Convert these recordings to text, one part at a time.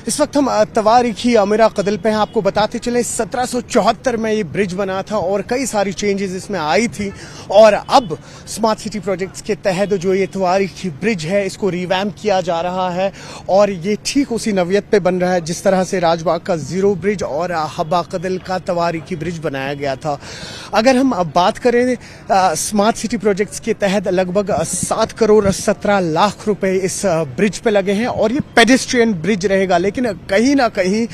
इस वक्त हम तवारीखी अमीरा कदल पे हैं। आपको बताते चले 1774 में ये ब्रिज बना था और कई सारी चेंजेस इसमें आई थी और अब स्मार्ट सिटी प्रोजेक्ट्स के तहत जो ये तवारीखी ब्रिज है इसको रिवैम्प किया जा रहा है और ये ठीक उसी नवियत पे बन रहा है जिस तरह से राजबाग का जीरो ब्रिज और हब्बा कदल का तवारीखी ब्रिज बनाया गया था। अगर हम अब बात करें स्मार्ट सिटी प्रोजेक्ट्स के तहत लगभग 7 करोड़ 17 लाख रुपए इस ब्रिज पे लगे हैं और ये पेडेस्ट्रियन ब्रिज रहेगा, लेकिन कहीं ना कहीं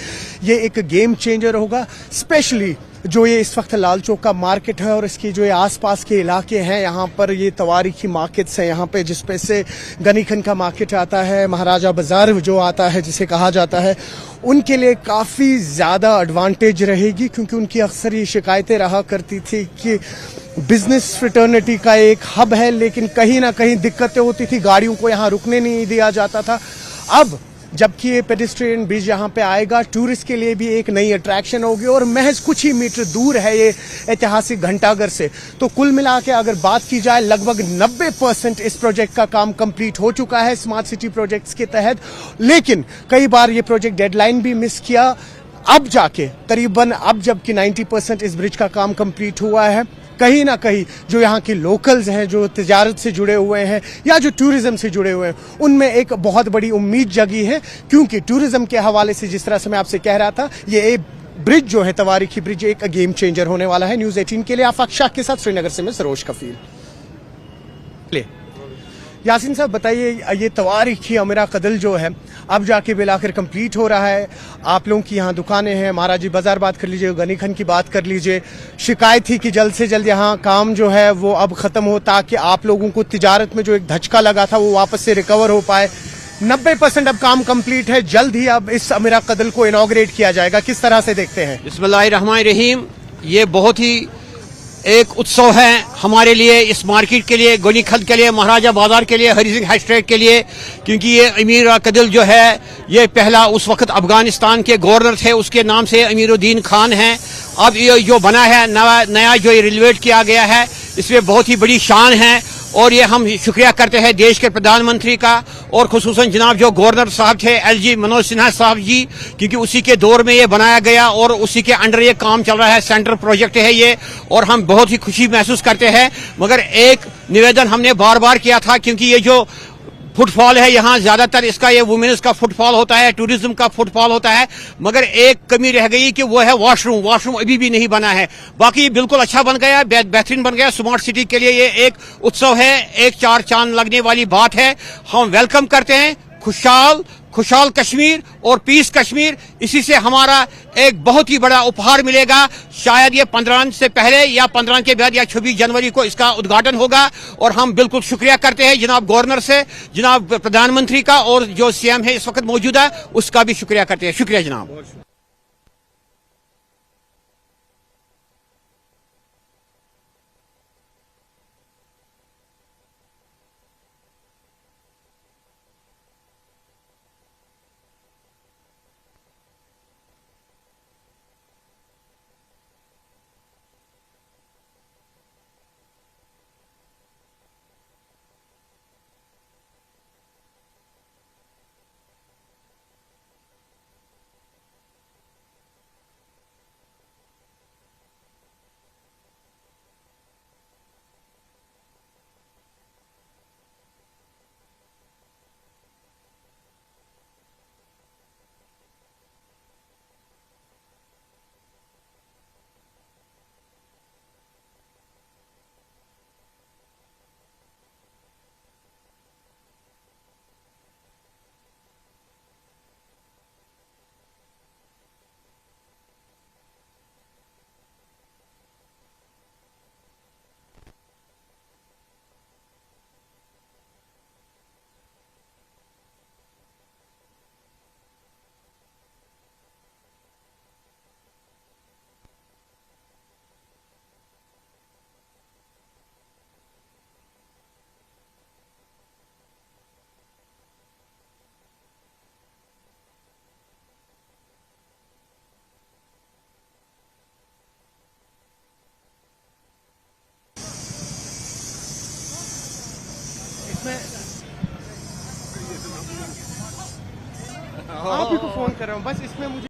ये एक गेम चेंजर होगा। स्पेशली जो ये इस वक्त लाल चौक का मार्केट है और इसके जो ये आसपास के इलाके हैं, यहाँ पर ये तवारीखी मार्केट्स हैं, यहाँ पे जिसपे से गनीखन का मार्केट आता है, महाराजा बाजार जो आता है जिसे कहा जाता है, उनके लिए काफ़ी ज़्यादा एडवांटेज रहेगी क्योंकि उनकी अक्सर ये शिकायतें रहा करती थी कि बिजनेस फ्रेटर्निटी का एक हब है लेकिन कहीं ना कहीं दिक्कतें होती थी, गाड़ियों को यहाँ रुकने नहीं दिया जाता था। अब जबकि ये पेडेस्ट्रियन ब्रिज यहाँ पे आएगा, टूरिस्ट के लिए भी एक नई अट्रैक्शन होगी और महज कुछ ही मीटर दूर है ये ऐतिहासिक घंटाघर से। तो कुल मिला के अगर बात की जाए लगभग 90% इस प्रोजेक्ट का काम कंप्लीट हो चुका है स्मार्ट सिटी प्रोजेक्ट्स के तहत, लेकिन कई बार ये प्रोजेक्ट डेडलाइन भी मिस किया। अब जाके करीबन अब जबकि 90% इस ब्रिज का काम कंप्लीट हुआ है, कहीं ना कहीं जो यहाँ के लोकल्स हैं, जो तिजारत से जुड़े हुए हैं या जो टूरिज्म से जुड़े हुए हैं, उनमें एक बहुत बड़ी उम्मीद जगी है क्योंकि टूरिज्म के हवाले से जिस तरह से मैं आपसे कह रहा था, ये ब्रिज जो है तवारीखी ब्रिज एक गेम चेंजर होने वाला है। न्यूज़ 18 के लिए आफाक शाह के साथ श्रीनगर से मैं सरोज कफील। यासीन साहब बताइए, ये तवारीखी अमीरा कदल जो है अब जाके बिलाखिर कंप्लीट हो रहा है। आप लोगों की यहाँ दुकानें हैं, महाराजी बाजार बात कर लीजिए, गनीखन की बात कर लीजिए। शिकायत थी कि जल्द से जल्द यहाँ काम जो है वो अब खत्म हो ताकि आप लोगों को तिजारत में जो एक धचका लगा था वो वापस से रिकवर हो पाए। 90% अब काम कंप्लीट है, जल्द ही अब इस अमीरा कदल को इनॉग्रेट किया जाएगा। किस तरह से देखते हैं? बिस्मिल्लाहिर्रहमानिर्रहीम। ये बहुत ही एक उत्सव है हमारे लिए, इस मार्केट के लिए, गनीखत के लिए, महाराजा बाजार के लिए, हरी सिंह हाई स्ट्रीट के लिए, क्योंकि ये अमीरा कदल जो है ये पहला उस वक्त अफगानिस्तान के गवर्नर थे, उसके नाम से अमीरुद्दीन खान है। अब ये जो बना है नया जो ये रिनोवेट किया गया है, इसमें बहुत ही बड़ी शान है और ये हम शुक्रिया करते हैं देश के प्रधानमंत्री का और खुसूसन जनाब जो गवर्नर साहब थे एलजी मनोज सिन्हा साहब जी, क्योंकि उसी के दौर में ये बनाया गया और उसी के अंडर ये काम चल रहा है। सेंटर प्रोजेक्ट है ये और हम बहुत ही खुशी महसूस करते हैं। मगर एक निवेदन हमने बार बार किया था, क्योंकि ये जो फुटफॉल है यहाँ ज्यादातर इसका ये वुमेन्स का फुटफॉल होता है, टूरिज्म का फुटफॉल होता है, मगर एक कमी रह गई कि वो है वॉशरूम अभी भी नहीं बना है। बाकी बिल्कुल अच्छा बन गया, बेहतरीन बन गया। स्मार्ट सिटी के लिए ये एक उत्सव है, एक चार चांद लगने वाली बात है। हम वेलकम करते हैं खुशहाल कश्मीर और पीस कश्मीर। इसी से हमारा एक बहुत ही बड़ा उपहार मिलेगा। शायद ये 15 से पहले या 15 के बाद या 26 जनवरी को इसका उद्घाटन होगा और हम बिल्कुल शुक्रिया करते हैं जनाब गवर्नर से, जनाब प्रधानमंत्री का और जो सीएम है इस वक्त मौजूद है उसका भी शुक्रिया करते हैं। शुक्रिया जनाब। फोन कर रहा हूँ, बस इसमें मुझे